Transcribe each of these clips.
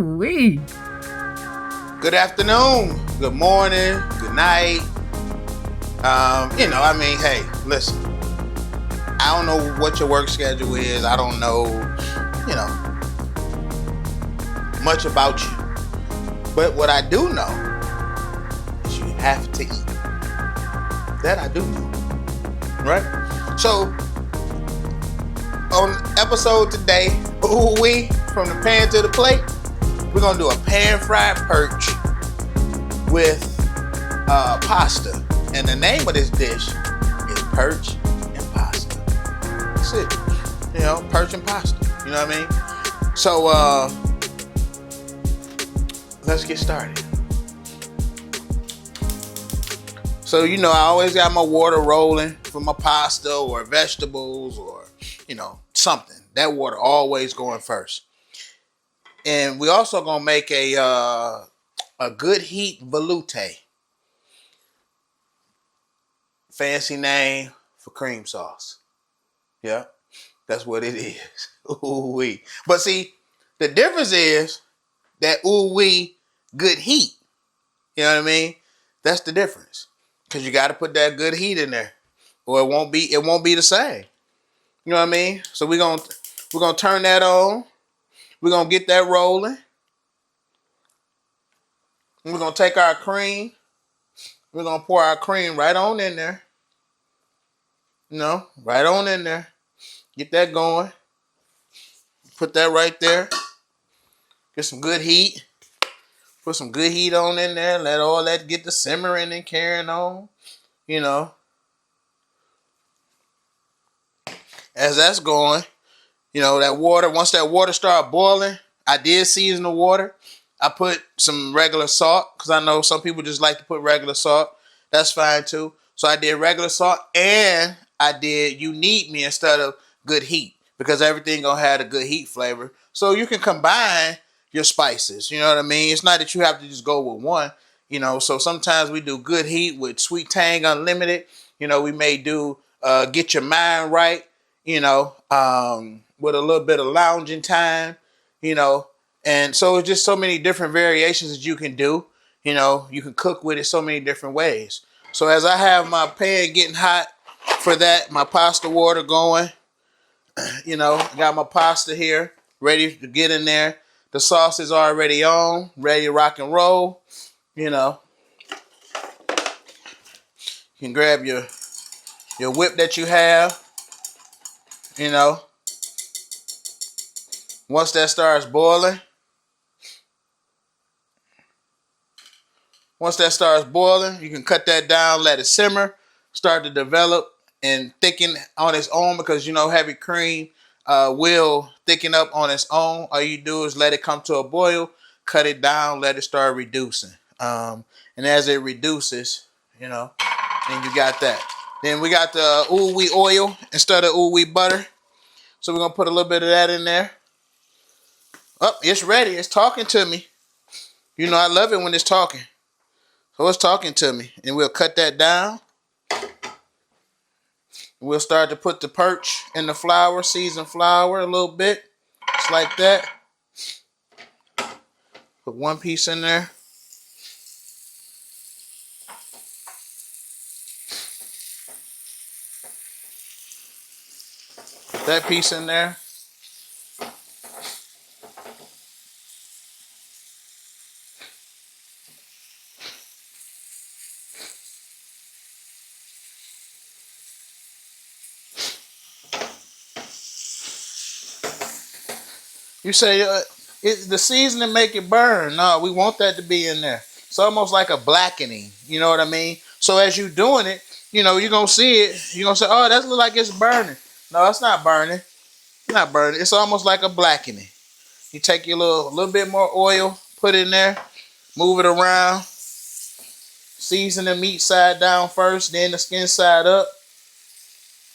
Ooh wee. Good afternoon, good morning, good night. Hey, listen. I don't know what your work schedule is. I don't know, much about you. But what I do know is you have to eat. That I do know. Right? So, on episode today, Oooo Whee, from the pan to the plate, we're going to do a pan-fried perch with pasta. And the name of this dish is Perch and Pasta. That's it. Perch and pasta. You know what I mean? So, let's get started. So, I always got my water rolling for my pasta or vegetables or, something. That water always going first. And we also gonna make a good heat velouté. Fancy name for cream sauce. Yeah, that's what it is. Ooh wee. But see, the difference is that ooh wee good heat. You know what I mean? That's the difference. Cause you got to put that good heat in there, or it won't be the same. You know what I mean? So we're gonna turn that on. We're gonna get that rolling. We're gonna take our cream. We're gonna pour our cream right on in there. Right on in there. Get that going. Put that right there. Get some good heat. Put some good heat on in there. Let all that get to simmering and carrying on. As that's going, that water, once that water start boiling, I did season the water. I put some regular salt because I know some people just like to put regular salt. That's fine too. So I did regular salt and I did you need me instead of good heat because everything gonna have a good heat flavor. So you can combine your spices. You know what I mean? It's not that you have to just go with one. So sometimes we do good heat with Sweet Tang Unlimited. We may do Get Your Mind Right. With a little bit of lounging time. And so it's just so many different variations that you can do. You can cook with it so many different ways. So as I have my pan getting hot for that, my pasta water going, got my pasta here ready to get in there. The sauce is already on, ready to rock and roll. You can grab your whip that you have. Once that starts boiling, you can cut that down, let it simmer, start to develop and thicken on its own because, heavy cream will thicken up on its own. All you do is let it come to a boil, cut it down, let it start reducing. And as it reduces, then you got that. Then we got the Oooo Whee oil instead of Oooo Whee butter. So we're going to put a little bit of that in there. Oh, it's ready. It's talking to me. I love it when it's talking. So it's talking to me. And we'll cut that down. We'll start to put the perch in the flour, seasoned flour a little bit. Just like that. Put one piece in there. Put that piece in there. You say the seasoning make it burn. No, we want that to be in there. It's almost like a blackening. You know what I mean? So as you're doing it, you're going to see it. You're going to say, oh, that looks like it's burning. No, it's not burning. It's not burning. It's almost like a blackening. You take your little bit more oil, put it in there, move it around. Season the meat side down first, then the skin side up.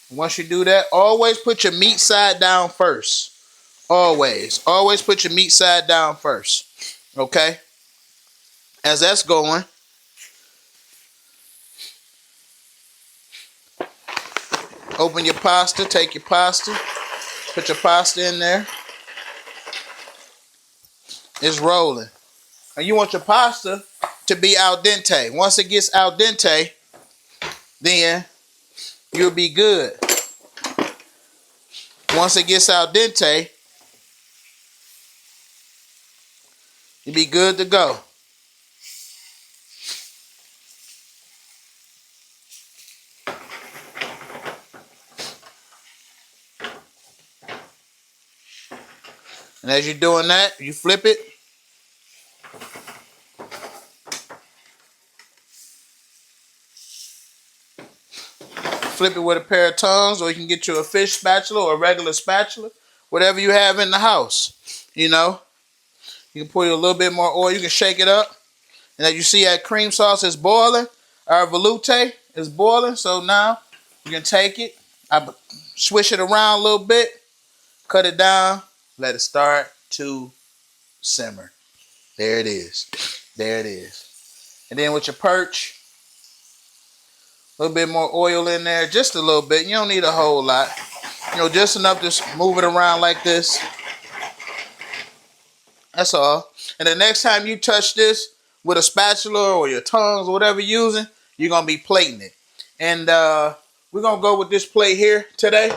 Once you do that, always put your meat side down first. Always put your meat side down first. Okay? As that's going, open your pasta, take your pasta, put your pasta in there. It's rolling. And you want your pasta to be al dente. Once it gets al dente, then you'll be good. Once it gets al dente, you'll be good to go. And as you're doing that, you flip it. Flip it with a pair of tongs, or you can get you a fish spatula or a regular spatula, whatever you have in the house. You know, you can put a little bit more oil. You can shake it up. And as you see, that cream sauce is boiling. Our velouté is boiling. So now you can take it, swish it around a little bit, cut it down, let it start to simmer. There it is. There it is. And then with your perch, a little bit more oil in there, just a little bit. You don't need a whole lot. You know, just enough to move it around like this. That's all. And the next time you touch this with a spatula or your tongs or whatever you're using, you're going to be plating it. And we're going to go with this plate here today.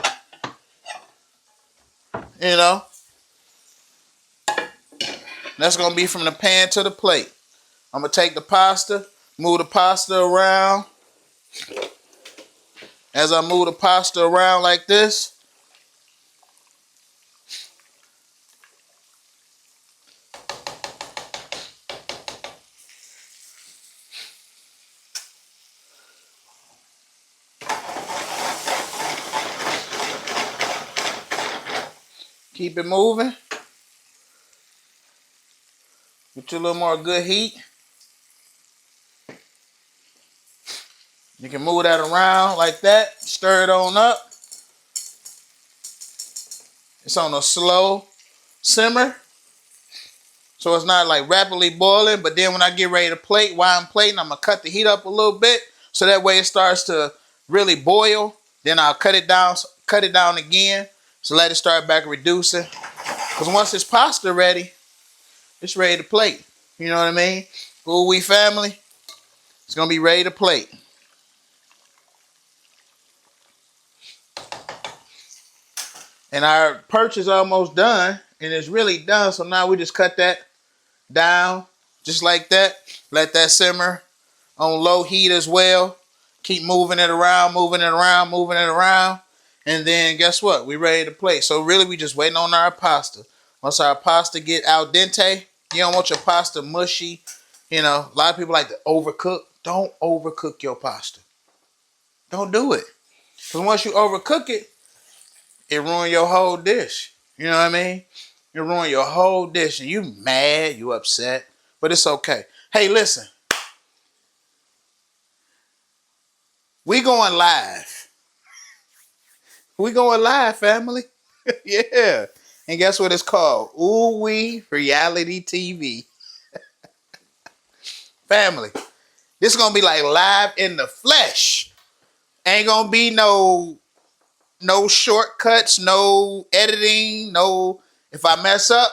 You know, that's going to be from the pan to the plate. I'm going to take the pasta, move the pasta around. As I move the pasta around like this, keep it moving. Get you a little more good heat. You can move that around like that. Stir it on up. It's on a slow simmer. So it's not like rapidly boiling. But then when I get ready to plate, while I'm plating, I'm going to cut the heat up a little bit. So that way it starts to really boil. Then I'll cut it down again. So let it start back reducing. Because once this pasta ready, it's ready to plate. You know what I mean? Oooo Whee family, it's going to be ready to plate. And our perch is almost done. And it's really done. So now we just cut that down. Just like that. Let that simmer on low heat as well. Keep moving it around, moving it around, moving it around. And then guess what? We're ready to plate. So really we just waiting on our pasta. Once our pasta get al dente, you don't want your pasta mushy. You know, a lot of people like to overcook. Don't overcook your pasta. Don't do it. Because once you overcook it, it ruins your whole dish. You know what I mean? It ruins your whole dish. And you mad, you upset. But it's okay. Hey, listen. We going live. We going live, family. Yeah. And guess what it's called? Oooo Whee Reality TV. Family. This is going to be like live in the flesh. Ain't going to be no shortcuts, no editing, no. If I mess up,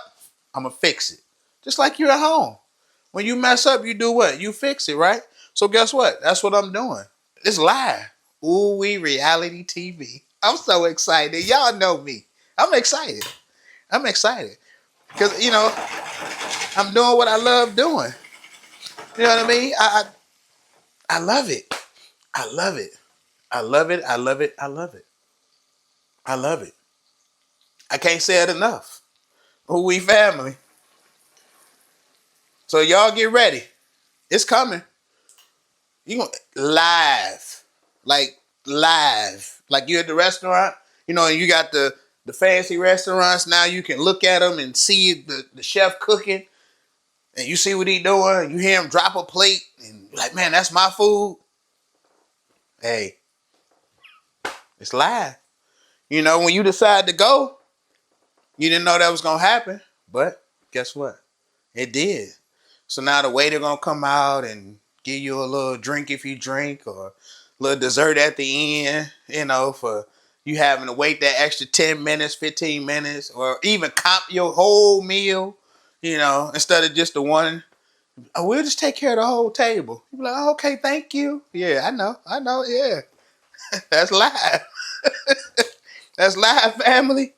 I'm going to fix it. Just like you're at home. When you mess up, you do what? You fix it, right? So guess what? That's what I'm doing. It's live. Oooo Whee Reality TV. I'm so excited. Y'all know me. I'm excited. I'm excited. Because, you know, I'm doing what I love doing. You know what I mean? I love it. I love it. I love it. I love it. I love it. I love it. I can't say it enough. Oooo Whee family. So y'all get ready. It's coming. You going live. Like live. Like you're at the restaurant. You know, and you got the fancy restaurants. Now you can look at them and see the chef cooking. And you see what he doing. You hear him drop a plate. And you're like, man, that's my food. Hey, it's live. You know, when you decide to go, you didn't know that was going to happen. But guess what? It did. So now the waiter going to come out and give you a little drink if you drink, or a little dessert at the end, you know, for you having to wait that extra 10 minutes, 15 minutes, or even comp your whole meal. instead of just the one. Oh, we'll just take care of the whole table. You be like, oh, okay, thank you. Yeah, I know, yeah. That's live. That's live, family.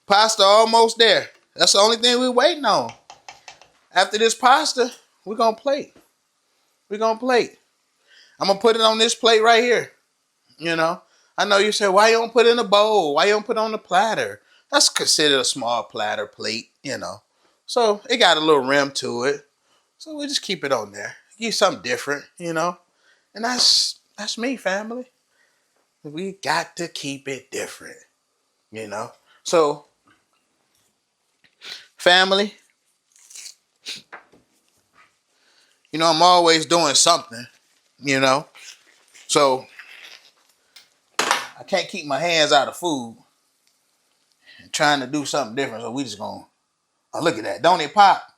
Pasta almost there. That's the only thing we're waiting on. After this pasta, we're gonna plate. We're gonna plate. I'm gonna put it on this plate right here. You know, I know you said, why you don't put it in a bowl? Why you don't put it on the platter? That's considered a small platter plate. So it got a little rim to it. So we just keep it on there. Give something different. And that's me, family. We got to keep it different. So, family, I'm always doing something. So I can't keep my hands out of food and trying to do something different. So we just gonna look at that. Don't it pop?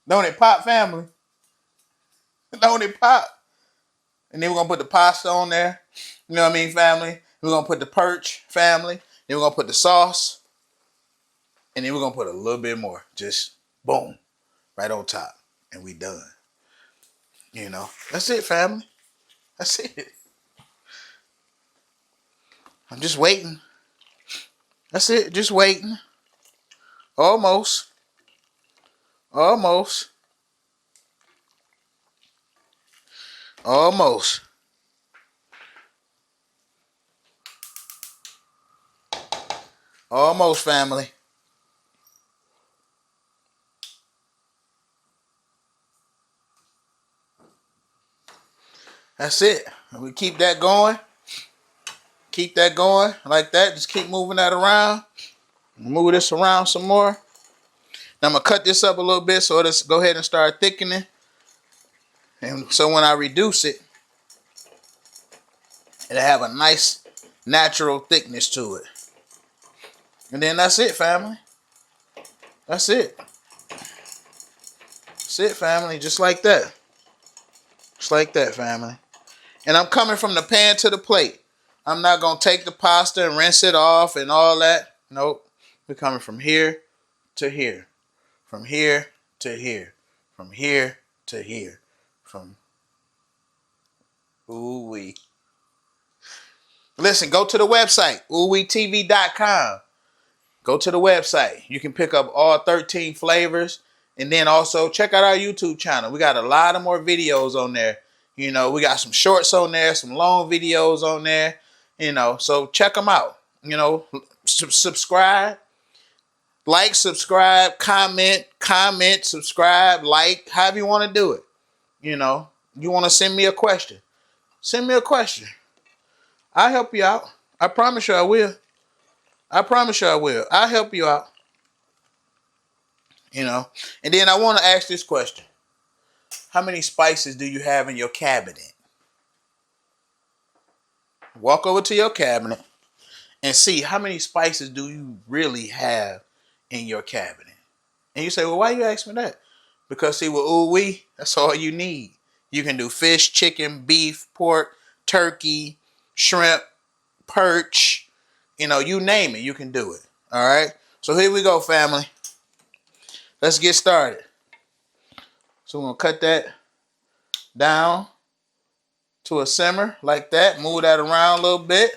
Don't it pop, family? Don't it pop? And then we're gonna put the pasta on there. You know what I mean, family? We're gonna put the perch, family. Then we're gonna put the sauce. And then we're gonna put a little bit more. Just boom. Right on top. And we done. That's it, family. That's it. I'm just waiting. That's it. Just waiting. Almost. Almost. Almost. Almost, family. That's it. We keep that going. Keep that going like that. Just keep moving that around. Move this around some more. Now I'm going to cut this up a little bit so let's go ahead and start thickening. And so when I reduce it, it'll have a nice natural thickness to it. And then that's it, family. That's it. That's it, family. Just like that. Just like that, family. And I'm coming from the pan to the plate. I'm not going to take the pasta and rinse it off and all that. Nope. We're coming from here to here. From here to here. From here to here. From Oooo Whee. Listen, go to the website, oowweetv.com. Go to the website. You can pick up all 13 flavors. And then also check out our YouTube channel. We got a lot of more videos on there. We got some shorts on there, some long videos on there. So check them out. Subscribe. Like, subscribe, comment, subscribe, like, however you want to do it. You want to send me a question. Send me a question. I'll help you out. I promise you I will. I promise you I will. I'll help you out. And then I want to ask this question. How many spices do you have in your cabinet? Walk over to your cabinet and see how many spices do you really have in your cabinet. And you say, well, why you ask me that? Because see, with Oooo Whee, that's all you need. You can do fish, chicken, beef, pork, turkey, shrimp, perch, you name it, you can do it. All right. So here we go, family. Let's get started. So we're going to cut that down to a simmer like that. Move that around a little bit.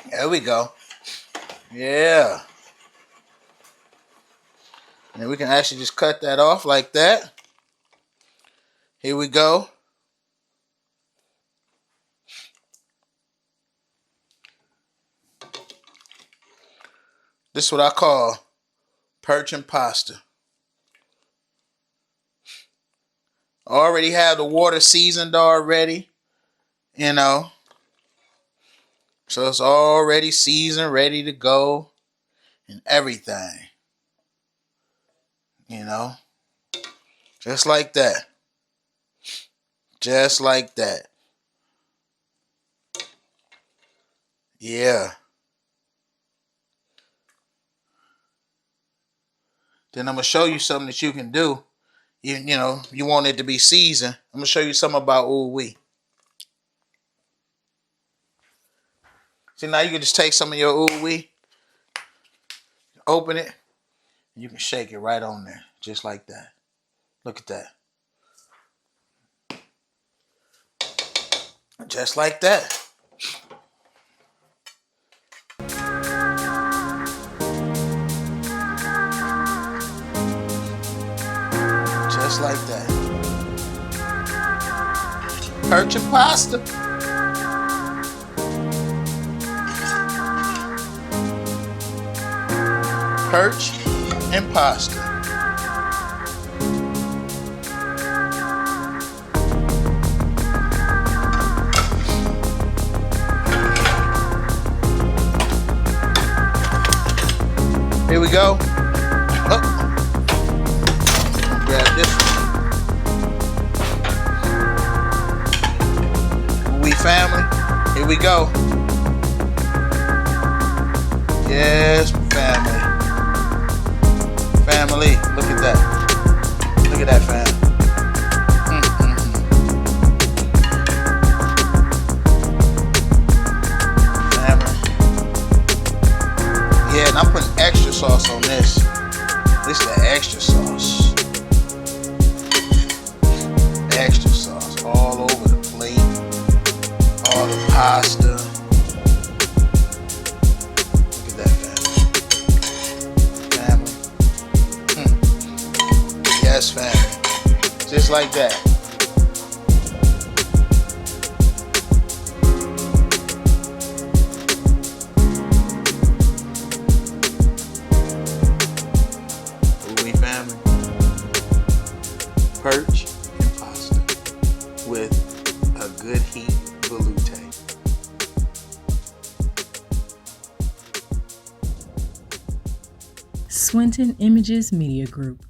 There we go. Yeah. And then we can actually just cut that off like that. Here we go. This is what I call perch and pasta. Already have the water seasoned already, So it's already seasoned, ready to go and everything. Just like that. Just like that. Yeah. Then I'm going to show you something that you can do. You want it to be seasoned. I'm going to show you something about Oooo Whee. See, now you can just take some of your Oooo Whee, open it. You can shake it right on there, just like that. Look at that. Just like that. Just like that. Perch Pasta. Perch and pasta. Here we go. Oh. Grab this one. Oooo Whee family. Here we go. Yes, family. Family, look at that. Look at that, fam. Family. Yeah, and I'm putting extra sauce on this. This is the extra sauce. Extra sauce all over the plate. All the pasta. Look at that, family. Yes, family. Just like that. Oooo Whee family. Perch and pasta with a good heat velouté. Swinton Images Media Group.